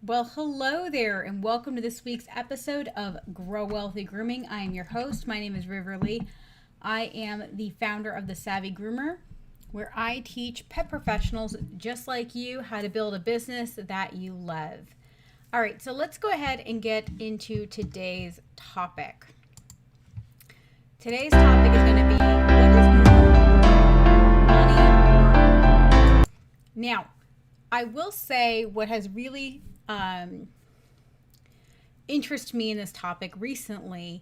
Well, hello there, and welcome to this week's episode of Grow Wealthy Grooming. I am your host. My name is River Lee. I am the founder of the Savvy Groomer, where I teach pet professionals just like you how to build a business that you love. All right, so let's go ahead and get into today's topic. Today's topic is going to be what is more money or more? Now, I will say what has really interest me in this topic recently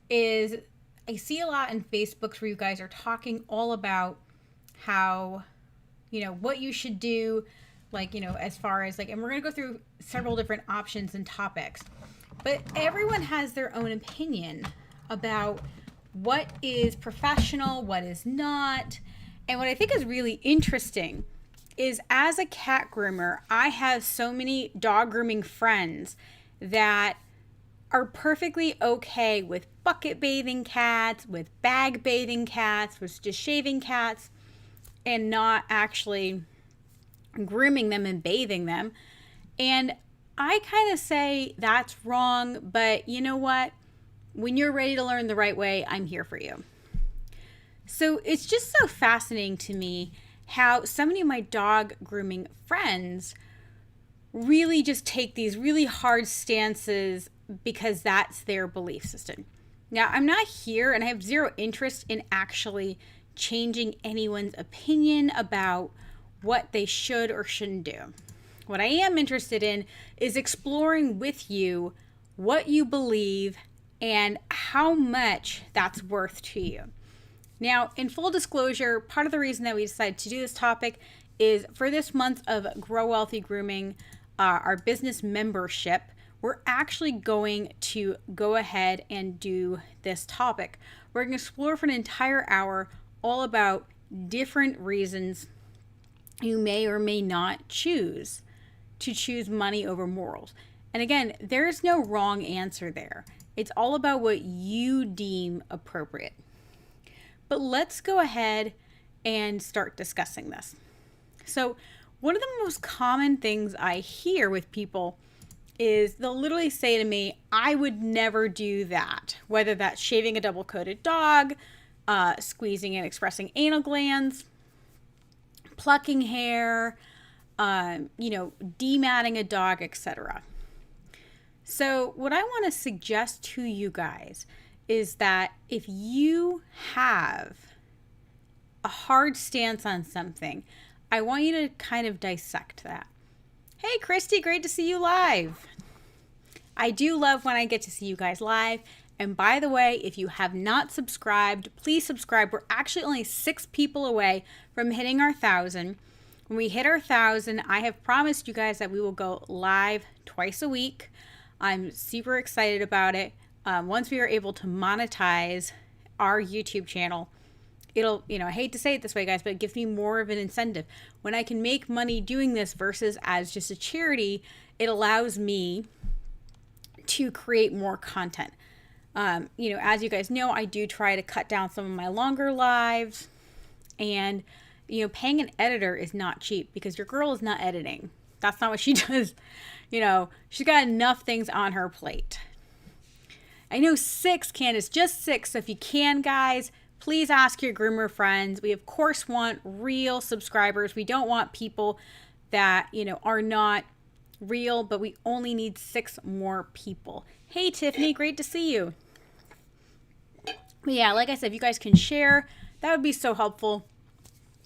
is I see a lot in Facebooks where you guys are talking all about how, what you should do, as far as and we're going to go through several different options and topics, but everyone has their own opinion about what is professional, what is not. And what I think is really interesting is as a cat groomer, I have so many dog grooming friends that are perfectly okay with bucket bathing cats, with bag bathing cats, with just shaving cats, and not actually grooming them and bathing them. And I kind of say that's wrong, but you know what? When you're ready to learn the right way, I'm here for you. So it's just so fascinating to me how so many of my dog grooming friends really just take these really hard stances because that's their belief system. Now, I'm not here and I have zero interest in actually changing anyone's opinion about what they should or shouldn't do. What I am interested in is exploring with you what you believe and how much that's worth to you. Now, in full disclosure, part of the reason that we decided to do this topic is for this month of Grow Wealthy Grooming, our business membership, we're actually going to go ahead and do this topic. We're going to explore for an entire hour all about different reasons you may or may not choose money over morals. And again, there's no wrong answer there. It's all about what you deem appropriate. But let's go ahead and start discussing this. So one of the most common things I hear with people is they'll literally say to me, I would never do that. Whether that's shaving a double-coated dog, squeezing and expressing anal glands, plucking hair, dematting a dog, etc. So what I want to suggest to you guys is that if you have a hard stance on something, I want you to kind of dissect that. Hey, Christy, great to see you live. I do love when I get to see you guys live. And by the way, if you have not subscribed, please subscribe. We're actually only 6 people away from hitting our 1,000. When we hit our 1,000, I have promised you guys that we will go live twice a week. I'm super excited about it. Once we are able to monetize our YouTube channel, it'll, I hate to say it this way, guys, but it gives me more of an incentive. When I can make money doing this versus as just a charity, it allows me to create more content. As you guys know, I do try to cut down some of my longer lives, and, paying an editor is not cheap because your girl is not editing. That's not what she does. She's got enough things on her plate. I know 6, Candace, just 6. So if you can, guys, please ask your groomer friends. We, of course, want real subscribers. We don't want people that, are not real, but we only need 6 more people. Hey, Tiffany, great to see you. But yeah, like I said, if you guys can share, that would be so helpful.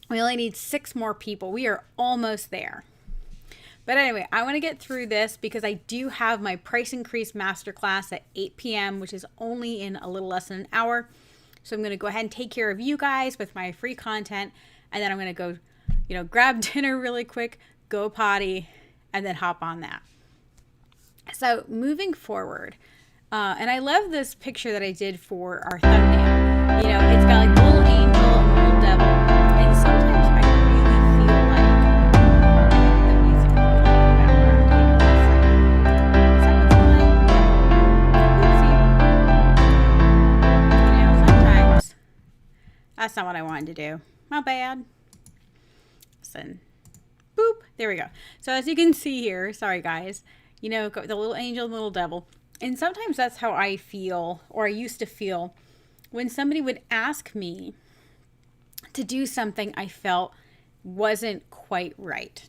We only need 6 more people. We are almost there. But anyway, I want to get through this because I do have my price increase masterclass at 8 p.m., which is only in a little less than an hour. So I'm going to go ahead and take care of you guys with my free content. And then I'm going to go, grab dinner really quick, go potty, and then hop on that. So moving forward, and I love this picture that I did for our thumbnail. It's got like a little angel and a little devil. And sometimes I really feel like the music is playing in the background. Is that what's playing? Oopsie. Sometimes that's not what I wanted to do. Not bad. Listen. Boop. There we go. So as you can see here, sorry guys, the little angel and the little devil. And sometimes that's how I feel, or I used to feel, when somebody would ask me to do something I felt wasn't quite right.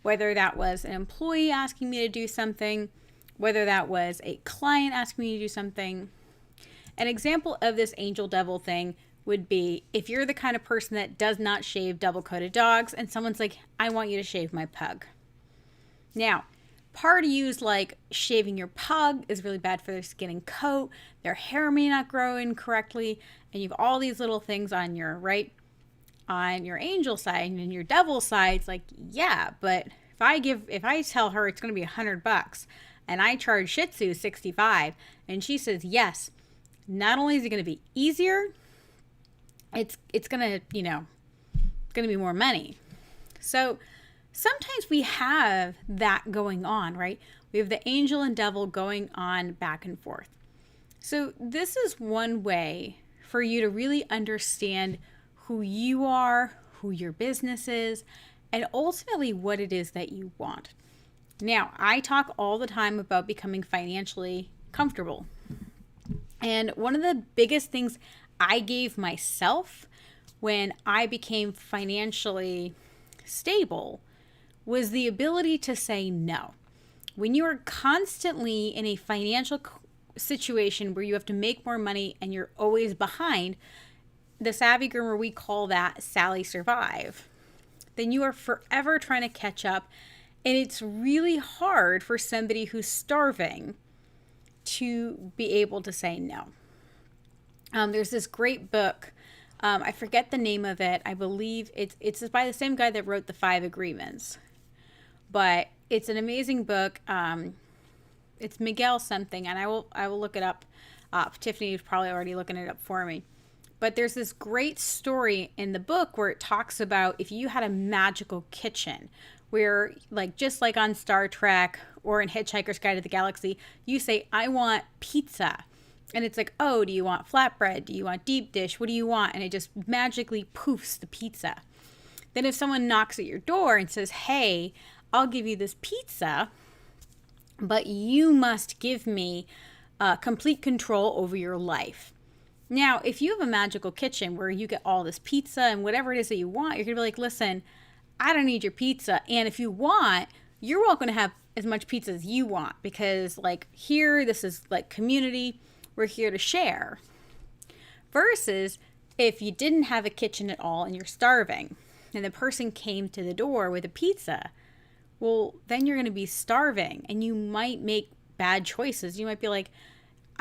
Whether that was an employee asking me to do something, whether that was a client asking me to do something. An example of this angel devil thing would be if you're the kind of person that does not shave double-coated dogs and someone's like, I want you to shave my pug. Now, part of you is like, shaving your pug is really bad for their skin and coat. Their hair may not grow in correctly. And you have all these little things on your, right? On your angel side and your devil side, it's like, yeah, but if I tell her it's going to be $100 and I charge Shih Tzu $65 and she says yes, not only is it going to be easier, it's going to, going to be more money. So sometimes we have that going on, right? We have the angel and devil going on back and forth. So this is one way for you to really understand who you are, who your business is, and ultimately what it is that you want. Now, I talk all the time about becoming financially comfortable. And one of the biggest things I gave myself when I became financially stable was the ability to say no. When you are constantly in a financial situation where you have to make more money and you're always behind, the Savvy Groomer, we call that Sally Survive, then you are forever trying to catch up. And it's really hard for somebody who's starving to be able to say no. There's this great book. I forget the name of it. I believe it's by the same guy that wrote the 5 Agreements. But it's an amazing book. It's Miguel something, and I will look it up. Tiffany is probably already looking it up for me. But there's this great story in the book where it talks about if you had a magical kitchen where, like, just like on Star Trek or in Hitchhiker's Guide to the Galaxy, you say, I want pizza. And it's like, oh, do you want flatbread? Do you want deep dish? What do you want? And it just magically poofs the pizza. Then if someone knocks at your door and says, hey, I'll give you this pizza, but you must give me complete control over your life. Now, if you have a magical kitchen where you get all this pizza and whatever it is that you want, you're going to be like, listen, I don't need your pizza. And if you want, you're welcome to have as much pizza as you want because, like, here, this is like community. We're here to share. Versus if you didn't have a kitchen at all and you're starving and the person came to the door with a pizza, well, then you're going to be starving and you might make bad choices. You might be like,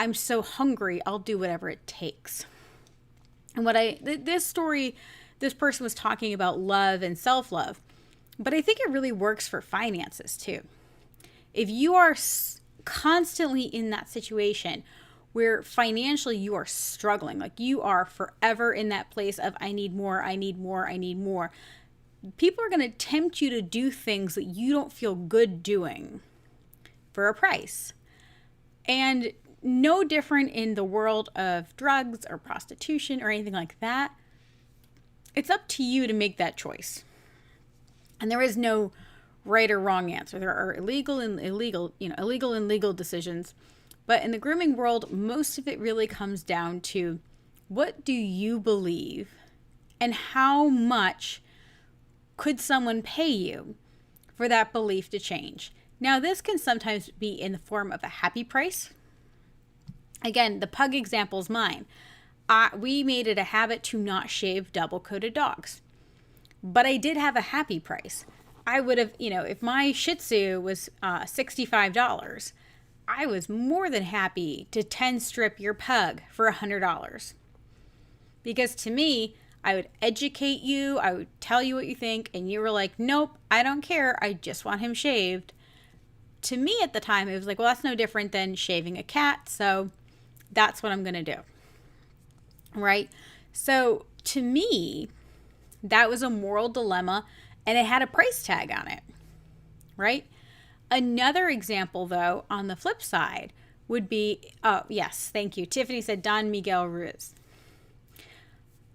I'm so hungry, I'll do whatever it takes. And this story, this person was talking about love and self-love, but I think it really works for finances too. If you are constantly in that situation where financially you are struggling, like you are forever in that place of I need more, I need more, I need more, people are going to tempt you to do things that you don't feel good doing for a price. And no different in the world of drugs or prostitution or anything like that. It's up to you to make that choice. And there is no right or wrong answer. There are illegal and legal decisions. But in the grooming world, most of it really comes down to what do you believe and how much could someone pay you for that belief to change? Now, this can sometimes be in the form of a happy price. Again, the pug example is mine. We made it a habit to not shave double-coated dogs. But I did have a happy price. I would have, if my Shih Tzu was $65, I was more than happy to 10-strip your pug for $100. Because to me, I would educate you, I would tell you what you think, and you were like, nope, I don't care, I just want him shaved. To me at the time, it was like, well, that's no different than shaving a cat, so that's what I'm going to do. Right? So to me, that was a moral dilemma, and it had a price tag on it. Right? Another example, though, on the flip side would be, oh, yes, thank you. Tiffany said Don Miguel Ruiz.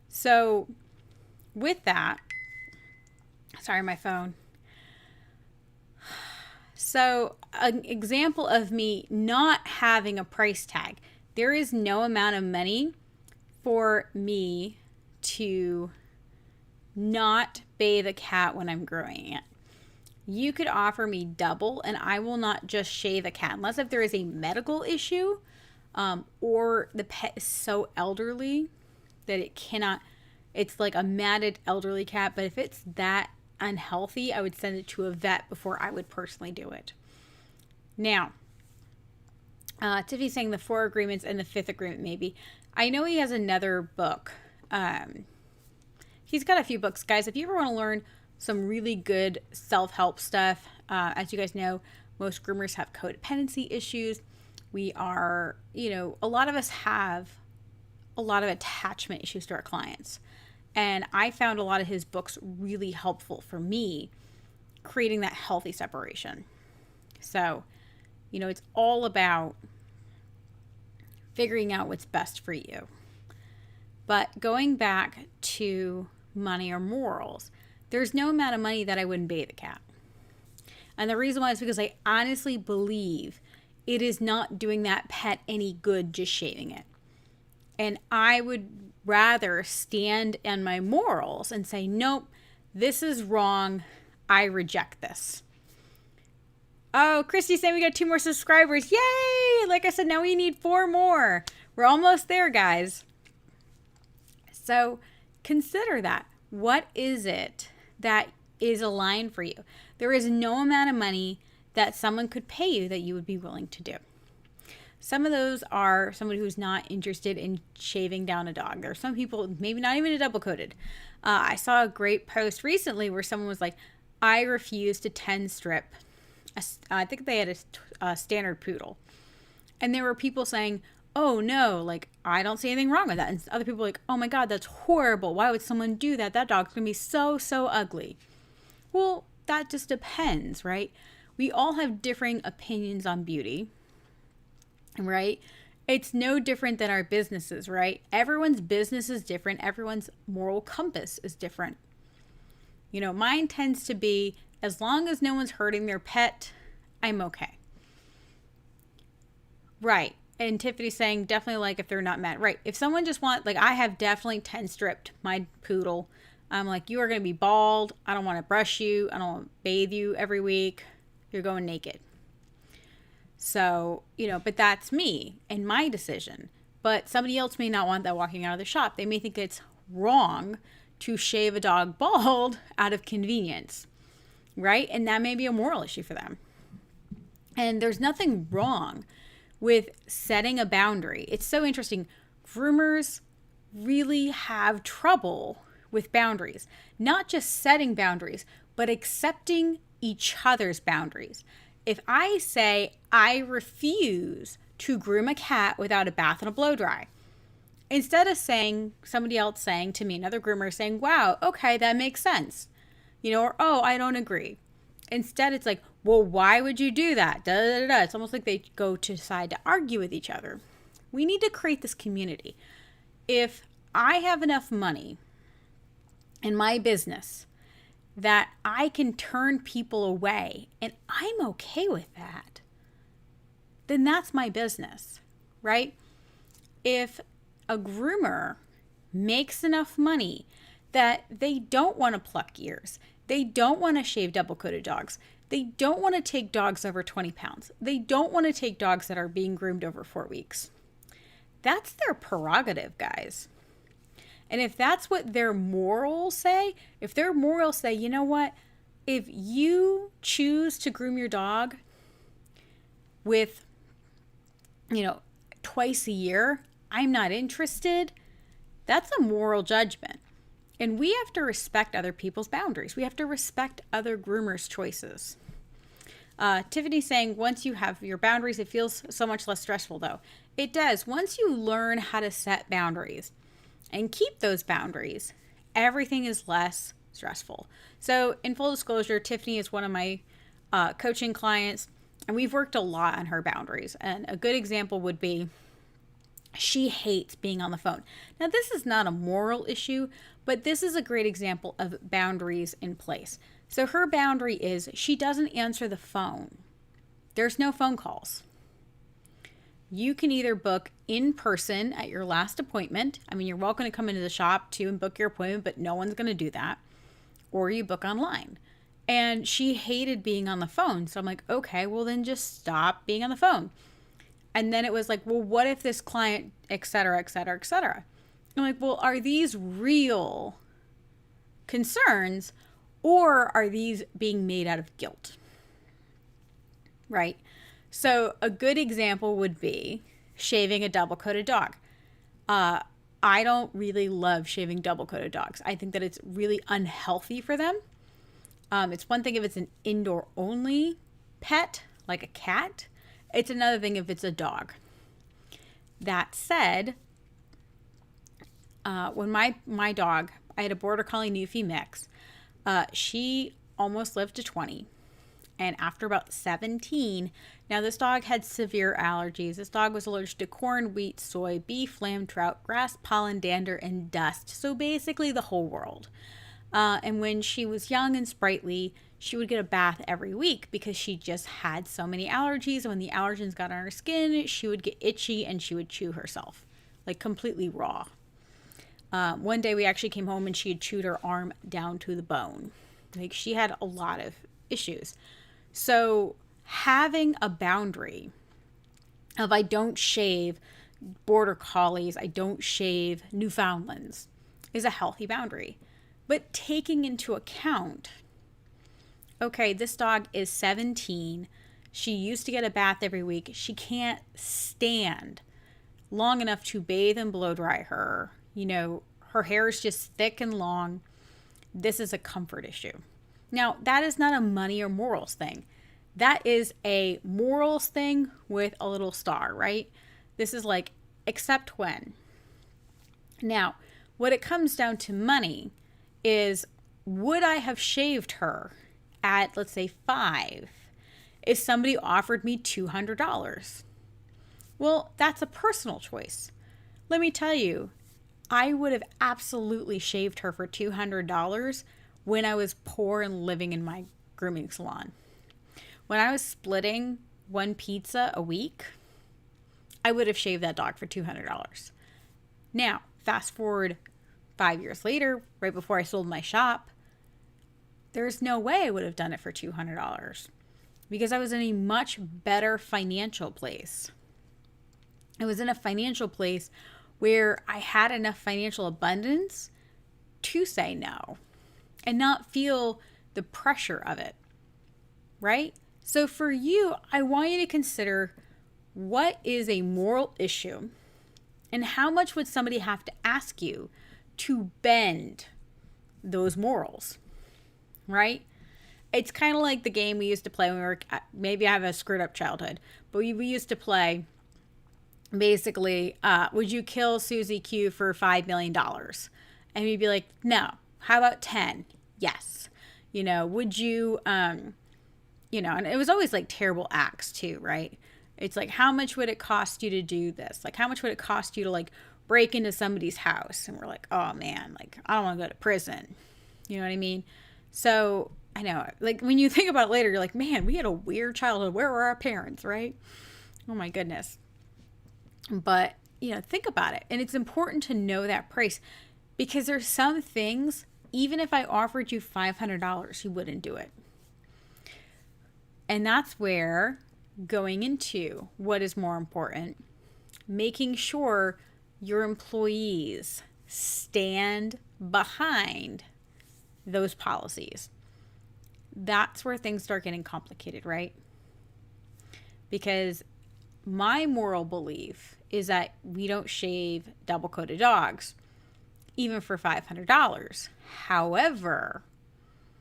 So with that, sorry, my phone. So, an example of me not having a price tag, there is no amount of money for me to not bathe a cat when I'm growing it. You could offer me double and I will not just shave a cat unless if there is a medical issue, or the pet is so elderly that it cannot, it's like a matted elderly cat. But if it's that unhealthy, I would send it to a vet before I would personally do it. Now, Tiffany's saying the 4 agreements and the 5th agreement maybe. I know he has another book. He's got a few books, guys. If you ever want to learn some really good self-help stuff, as you guys know, most groomers have codependency issues. We are, a lot of us have a lot of attachment issues to our clients. And I found a lot of his books really helpful for me, creating that healthy separation. So, it's all about figuring out what's best for you. But going back to money or morals, there's no amount of money that I wouldn't bathe a cat. And the reason why is because I honestly believe it is not doing that pet any good just shaving it. And I would rather stand on my morals and say, nope, this is wrong. I reject this. Oh, Christy's saying we got 2 more subscribers. Yay! Like I said, now we need 4 more. We're almost there, guys. So consider that. What is it that is aligned for you? There is no amount of money that someone could pay you that you would be willing to do. Some of those are someone who's not interested in shaving down a dog. There are some people, maybe not even a double coated. I saw a great post recently where someone was like, I refuse to 10 strip. I think they had a standard poodle. And there were people saying, oh no, like I don't see anything wrong with that. And other people were like, oh my God, that's horrible. Why would someone do that? That dog's gonna be so ugly. Well, that just depends, right? We all have differing opinions on beauty, right? It's no different than our businesses, right? Everyone's business is different. Everyone's moral compass is different. Mine tends to be, as long as no one's hurting their pet, I'm okay. Right. And Tiffany's saying definitely like if they're not mad. Right. If someone just I have definitely 10 stripped my poodle. I'm like, you are going to be bald. I don't want to brush you. I don't want to bathe you every week. You're going naked. So, but that's me and my decision. But somebody else may not want that walking out of the shop. They may think it's wrong to shave a dog bald out of convenience, right? And that may be a moral issue for them. And there's nothing wrong with setting a boundary. It's so interesting. Groomers really have trouble with boundaries, not just setting boundaries, but accepting each other's boundaries. If I say I refuse to groom a cat without a bath and a blow dry, instead of somebody else saying to me, another groomer saying, wow, okay, that makes sense, or, oh, I don't agree. Instead, it's like, well, why would you do that? Da, da, da, da. It's almost like they go to decide to argue with each other. We need to create this community. If I have enough money in my business that I can turn people away and I'm okay with that, then that's my business, right? If a groomer makes enough money that they don't want to pluck ears, they don't want to shave double-coated dogs, they don't want to take dogs over 20 pounds, they don't want to take dogs that are being groomed over 4 weeks, that's their prerogative, guys. And if that's what their morals say, if their morals say, you know what, if you choose to groom your dog with, twice a year, I'm not interested, that's a moral judgment. And we have to respect other people's boundaries. We have to respect other groomers' choices. Tiffany's saying, once you have your boundaries, it feels so much less stressful, though. It does. Once you learn how to set boundaries and keep those boundaries, everything is less stressful. So in full disclosure, Tiffany is one of my coaching clients, and we've worked a lot on her boundaries. And a good example would be she hates being on the phone. Now, this is not a moral issue, but this is a great example of boundaries in place. So her boundary is she doesn't answer the phone There's no phone calls. You can either book in person at your last appointment. I mean, you're welcome to come into the shop too and book your appointment, but no one's going to do that. Or you book online. And she hated being on the phone. So I'm like, okay, well then just stop being on the phone. And then it was like, well, what if this client, et cetera, et cetera, et cetera. I'm like, well, are these real concerns or are these being made out of guilt? Right? So a good example would be shaving a double-coated dog. I don't really love shaving double-coated dogs. I think that it's really unhealthy for them. It's one thing if it's an indoor-only pet, like a cat. It's another thing if it's a dog. That said, when my dog, I had a Border Collie Newfie mix, she almost lived to 20. And after about 17, now this dog had severe allergies. This dog was allergic to corn, wheat, soy, beef, lamb, trout, grass, pollen, dander, and dust. So basically the whole world. And when she was young and sprightly, she would get a bath every week because she just had so many allergies. And when the allergens got on her skin, she would get itchy and she would chew herself, like completely raw. One day we actually came home and she had chewed her arm down to the bone. Like she had a lot of issues. So having a boundary of I don't shave Border Collies, I don't shave Newfoundlands is a healthy boundary. But taking into account, okay, this dog is 17. She used to get a bath every week. She can't stand long enough to bathe and blow dry her. You know, her hair is just thick and long. This is a comfort issue. Now, that is not a money or morals thing. That is a morals thing with a little star, right? This is like, except when. Now, what it comes down to money is, would I have shaved her at, let's say, 5 if somebody offered me $200? Well, that's a personal choice. Let me tell you, I would have absolutely shaved her for $200 when I was poor and living in my grooming salon. When I was splitting one pizza a week, I would have shaved that dog for $200. Now, fast forward 5 years later, right before I sold my shop, there's no way I would have done it for $200 because I was in a much better financial place. I was in a financial place where I had enough financial abundance to say no and not feel the pressure of it, right? So for you, I want you to consider what is a moral issue and how much would somebody have to ask you to bend those morals, right? It's kind of like the game we used to play when we were, maybe I have a screwed up childhood, but we used to play basically, would you kill Susie Q for $5 million? And we'd be like, no. How about 10? Yes. You know, would you, you know, and it was always like terrible acts too, right? It's like, how much would it cost you to do this? Like, how much would it cost you to like break into somebody's house? And we're like, oh man, like, I don't want to go to prison. You know what I mean? So I know, like when you think about it later, you're like, man, we had a weird childhood. Where were our parents, right? Oh my goodness. But, you know, think about it. And it's important to know that price because there's some things, even if I offered you $500, you wouldn't do it. And that's where going into what is more important, making sure your employees stand behind those policies. That's where things start getting complicated, right? Because my moral belief is that we don't shave double-coated dogs, even for $500. However,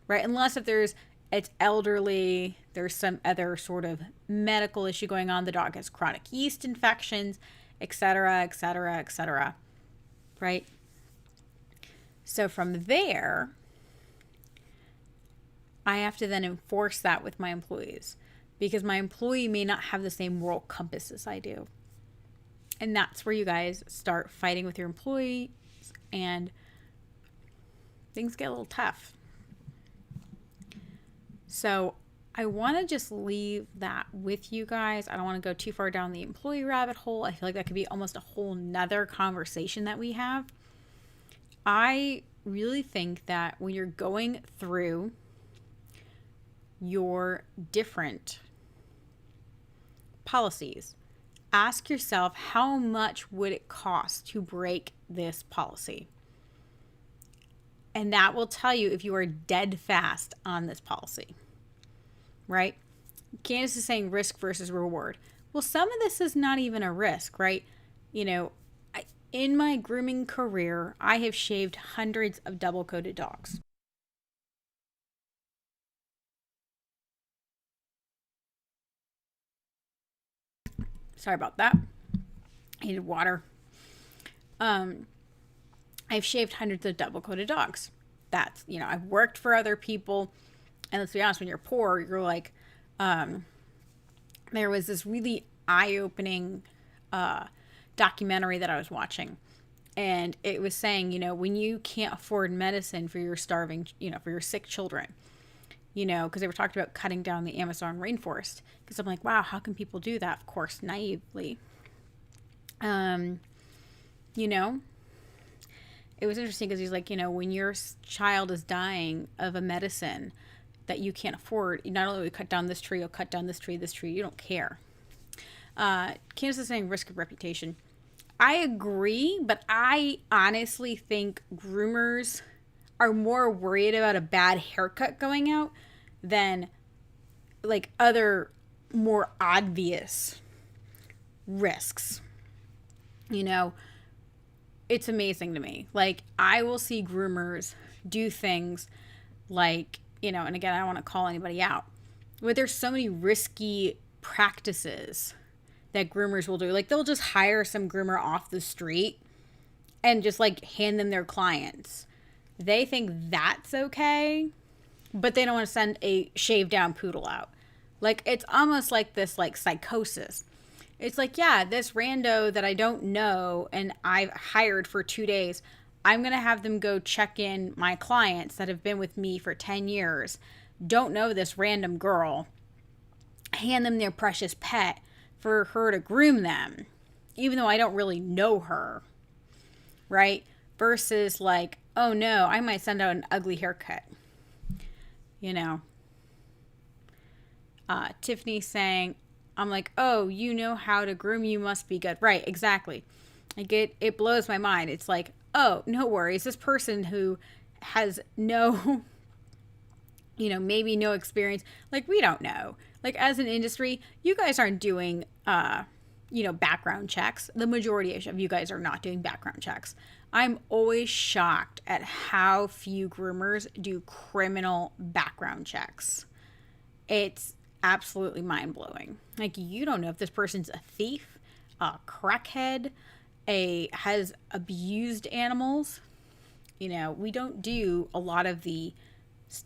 right, unless if it's elderly, there's some other sort of medical issue going on, the dog has chronic yeast infections, et cetera, et cetera, et cetera, right? So from there, I have to then enforce that with my employees because my employee may not have the same moral compass as I do. And that's where you guys start fighting with your employees and things get a little tough. So I want to just leave that with you guys. I don't want to go too far down the employee rabbit hole. I feel like that could be almost a whole nother conversation that we have. I really think that when you're going through your different policies, ask yourself, how much would it cost to break this policy? And that will tell you if you are dead fast on this policy, right? Candace is saying risk versus reward. Well, some of this is not even a risk, right? In my grooming career, I have shaved hundreds of double-coated dogs. Sorry about that. I needed water. I've shaved hundreds of double-coated dogs. That's, I've worked for other people. And let's be honest, when you're poor, you're like, there was this really eye-opening documentary that I was watching. And it was saying, when you can't afford medicine for your starving, for your sick children, because they were talking about cutting down the Amazon rainforest. Because I'm like, wow, how can people do that? Of course, naively. It was interesting because he's like, when your child is dying of a medicine that you can't afford, not only will you cut down this tree, you'll cut down this tree, you don't care. Candace is saying risk of reputation. I agree, but I honestly think groomers are more worried about a bad haircut going out than like other more obvious risks. It's amazing to me. Like, I will see groomers do things like, and again, I don't want to call anybody out, but there's so many risky practices that groomers will do. Like, they'll just hire some groomer off the street and just like hand them their clients. They think that's okay, but they don't want to send a shaved down poodle out. Like, it's almost like this like psychosis. It's like, yeah, this rando that I don't know and I've hired for 2 days, I'm going to have them go check in my clients that have been with me for 10 years, don't know this random girl, hand them their precious pet for her to groom them, even though I don't really know her, right? Versus like, oh no, I might send out an ugly haircut. Tiffany saying, I'm like, oh, you know how to groom, you must be good. Right, exactly. Like, it blows my mind. It's like, oh, no worries. This person who has no, maybe no experience. Like, we don't know. Like, as an industry, you guys aren't doing, background checks. The majority of you guys are not doing background checks. I'm always shocked at how few groomers do criminal background checks. It's absolutely mind-blowing. Like, you don't know if this person's a thief, a crackhead, has abused animals. We don't do a lot of the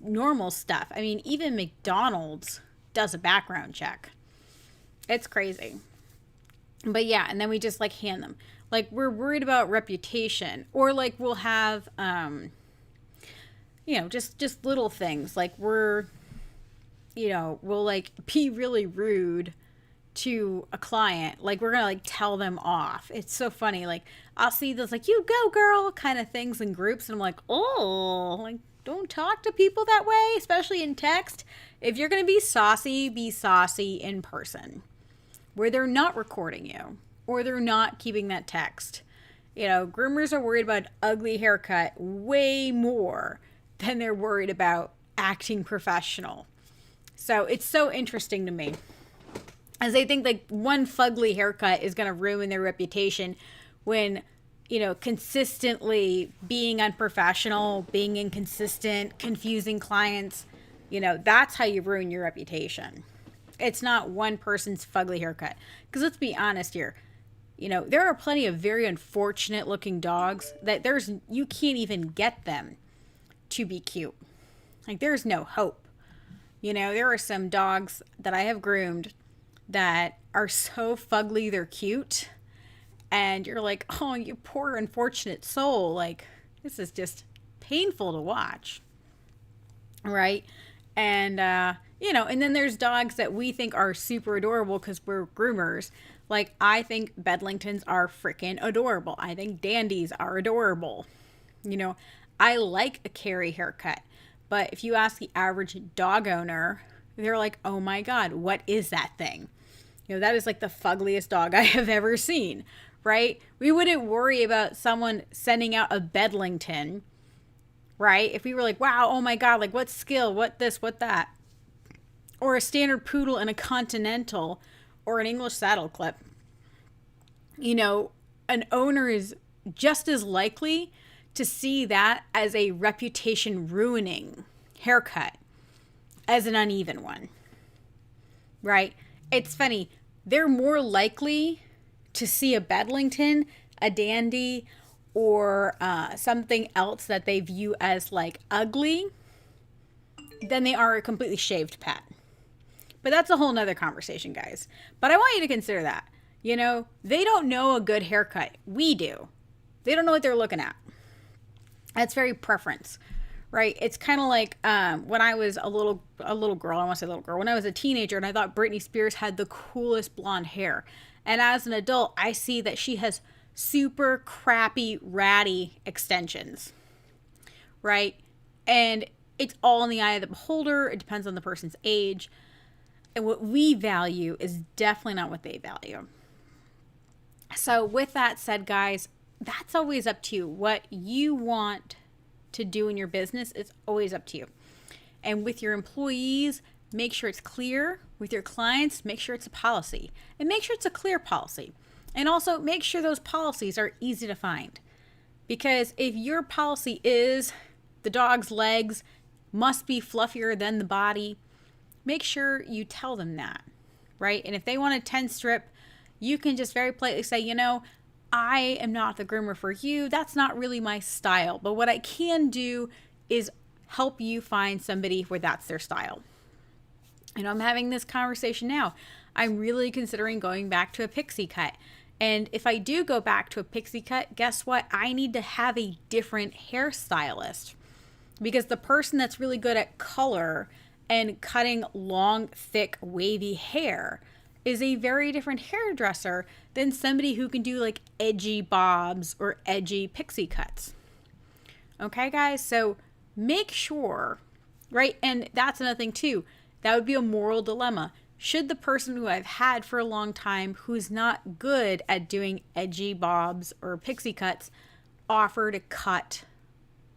normal stuff. I mean, even McDonald's does a background check. It's crazy. But yeah, and then we just like hand them. Like, we're worried about reputation, or like we'll have just little things. Like, we'll like be really rude to a client. Like, we're gonna like tell them off. It's so funny. Like, I'll see those like, you go girl kind of things in groups, and I'm like, oh, like, don't talk to people that way, especially in text. If you're gonna be saucy in person, where they're not recording you or they're not keeping that text. Groomers are worried about ugly haircut way more than they're worried about acting professional. So it's so interesting to me, as they think like one fugly haircut is going to ruin their reputation, when, consistently being unprofessional, being inconsistent, confusing clients, that's how you ruin your reputation. It's not one person's fugly haircut. Because let's be honest here, there are plenty of very unfortunate looking dogs that you can't even get them to be cute. Like, there's no hope. There are some dogs that I have groomed that are so fugly they're cute. And you're like, oh, you poor unfortunate soul. Like, this is just painful to watch. Right? And And then there's dogs that we think are super adorable because we're groomers. Like, I think Bedlingtons are freaking adorable. I think Dandies are adorable. You know, I like a Carrie haircut. But if you ask the average dog owner, they're like, oh my God, what is that thing? That is like the fuggliest dog I have ever seen, right? We wouldn't worry about someone sending out a Bedlington, right? If we were like, wow, oh my God, like what skill, what this, what that. Or a standard poodle and a continental or an English saddle clip. An owner is just as likely to see that as a reputation ruining haircut as an uneven one, right? It's funny. They're more likely to see a Bedlington, a Dandy, or something else that they view as like ugly than they are a completely shaved pet. But that's a whole nother conversation, guys. But I want you to consider that. They don't know a good haircut. We do. They don't know what they're looking at. That's very preference, right? It's kind of like when I was a little girl. I want to say little girl. When I was a teenager, and I thought Britney Spears had the coolest blonde hair. And as an adult, I see that she has super crappy, ratty extensions, right? And it's all in the eye of the beholder. It depends on the person's age. And what we value is definitely not what they value. So with that said, guys, that's always up to you. What you want to do in your business is always up to you. And with your employees, make sure it's clear. With your clients, make sure it's a policy. And make sure it's a clear policy. And also make sure those policies are easy to find. Because if your policy is the dog's legs must be fluffier than the body, make sure you tell them that, right? And if they want a 10 strip, you can just very politely say, I am not the groomer for you. That's not really my style. But what I can do is help you find somebody where that's their style. I'm having this conversation now. I'm really considering going back to a pixie cut. And if I do go back to a pixie cut, guess what? I need to have a different hairstylist, because the person that's really good at color and cutting long, thick, wavy hair is a very different hairdresser than somebody who can do like edgy bobs or edgy pixie cuts. Okay, guys? So make sure, right? And that's another thing too. That would be a moral dilemma. Should the person who I've had for a long time, who's not good at doing edgy bobs or pixie cuts, offer to cut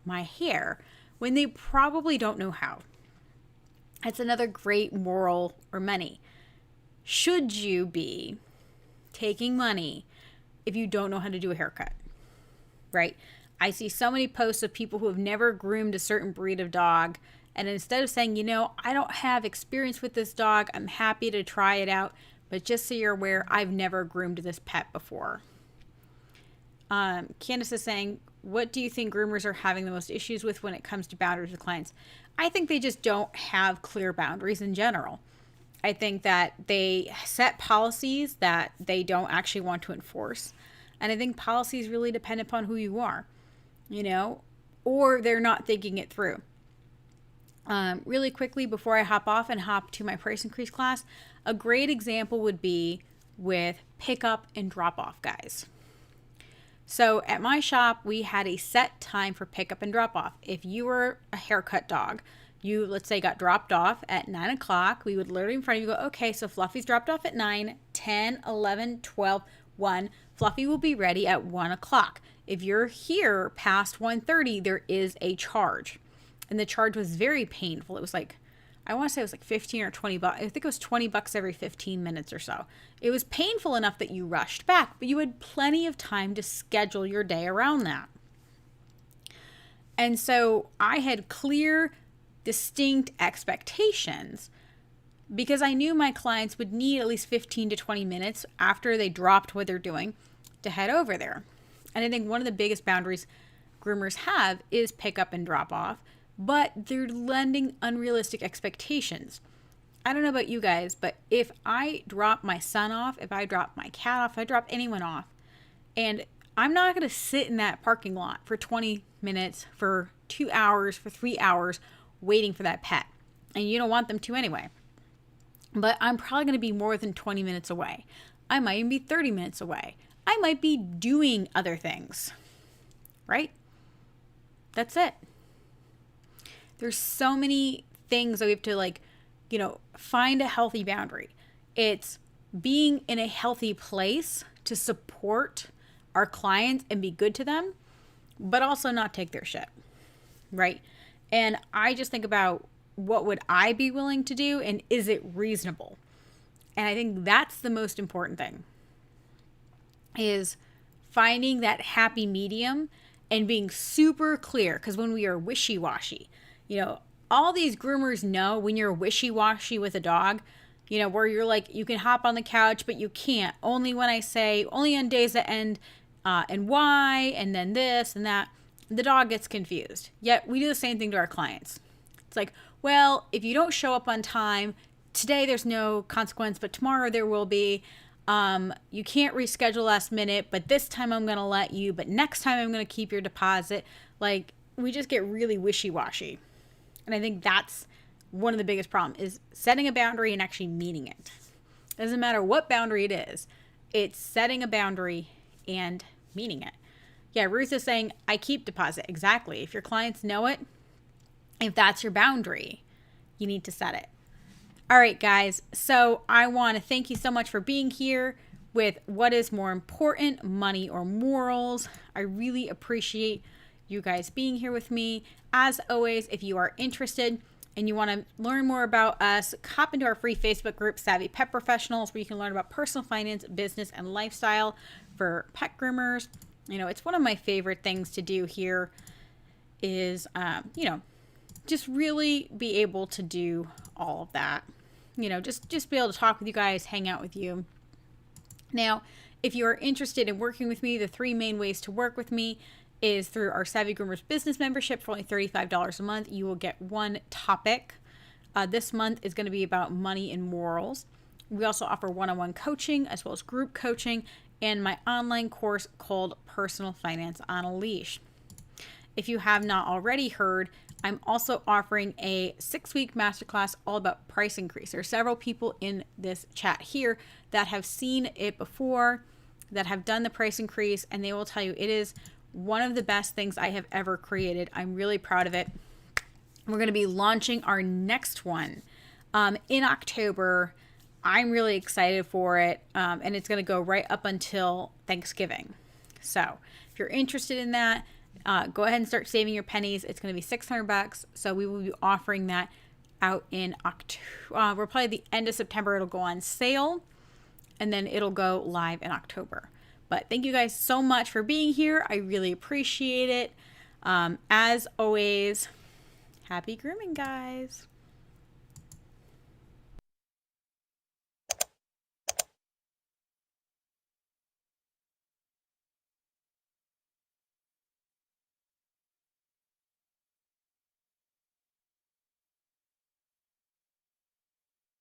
my hair when they probably don't know how? That's another great moral or money. Should you be taking money if you don't know how to do a haircut, right? I see so many posts of people who have never groomed a certain breed of dog, and instead of saying, I don't have experience with this dog, I'm happy to try it out, but just so you're aware, I've never groomed this pet before. Candace is saying, what do you think groomers are having the most issues with when it comes to boundaries with clients? I think they just don't have clear boundaries in general. I think that they set policies that they don't actually want to enforce. And I think policies really depend upon who you are, or they're not thinking it through. Really quickly, before I hop off and hop to my price increase class, a great example would be with pickup and drop off, guys. So at my shop, we had a set time for pickup and drop off. If you were a haircut dog, you, let's say, got dropped off at 9 o'clock, we would literally in front of you go, okay, so Fluffy's dropped off at 9, 10, 11, 12, 1. Fluffy will be ready at 1 o'clock. If you're here past 1:30, there is a charge. And the charge was very painful. It was like, I want to say it was like 15 or 20 bucks. I think it was 20 bucks every 15 minutes or so. It was painful enough that you rushed back, but you had plenty of time to schedule your day around that. And so I had clear, distinct expectations because I knew my clients would need at least 15 to 20 minutes after they dropped what they're doing to head over there. And I think one of the biggest boundaries groomers have is pick up and drop off, but they're lending unrealistic expectations. I don't know about you guys, but if I drop my son off, if I drop my cat off, if I drop anyone off, and I'm not going to sit in that parking lot for 20 minutes, for 2 hours, for 3 hours, waiting for that pet. and you don't want them to anyway. But I'm probably going to be more than 20 minutes away. I might even be 30 minutes away. I might be doing other things, right? That's it. There's so many things that we have to find a healthy boundary. It's being in a healthy place to support our clients and be good to them, but also not take their shit, right? And I just think about, what would I be willing to do, and is it reasonable? And I think that's the most important thing, is finding that happy medium and being super clear. Because when we are wishy-washy, all these groomers know when you're wishy-washy with a dog, where you're like, you can hop on the couch, but you can't. Only when I say, only on days that end and why, and then this and that. The dog gets confused. Yet we do the same thing to our clients. It's like, well, if you don't show up on time, today there's no consequence, but tomorrow there will be. You can't reschedule last minute, but this time I'm going to let you, but next time I'm going to keep your deposit. Like, we just get really wishy-washy. And I think that's one of the biggest problems, is setting a boundary and actually meaning it. It doesn't matter what boundary it is. It's setting a boundary and meaning it. Yeah, Ruth is saying, I keep deposit. Exactly. If your clients know it, if that's your boundary, you need to set it. All right, guys. So I want to thank you so much for being here with What is More Important, Money or Morals. I really appreciate you guys being here with me. As always, if you are interested and you want to learn more about us, hop into our free Facebook group, Savvy Pet Professionals, where you can learn about personal finance, business, and lifestyle for pet groomers. It's one of my favorite things to do here is, just really be able to do all of that. Just be able to talk with you guys, hang out with you. Now, if you are interested in working with me, the 3 main ways to work with me is through our Savvy Groomers business membership. For only $35 a month, you will get one topic. This month is going to be about money and morals. We also offer one-on-one coaching as well as group coaching and my online course called Personal Finance on a Leash. If you have not already heard, I'm also offering a 6-week masterclass all about price increase. There are several people in this chat here that have seen it before, that have done the price increase, and they will tell you it is one of the best things I have ever created. I'm really proud of it. We're going to be launching our next one in October. I'm really excited for it, and it's going to go right up until Thanksgiving. So if you're interested in that, go ahead and start saving your pennies. It's going to be $600. So we will be offering that out in October. We're probably the end of September. It'll go on sale, and then it'll go live in October. But thank you guys so much for being here. I really appreciate it. As always, happy grooming, guys.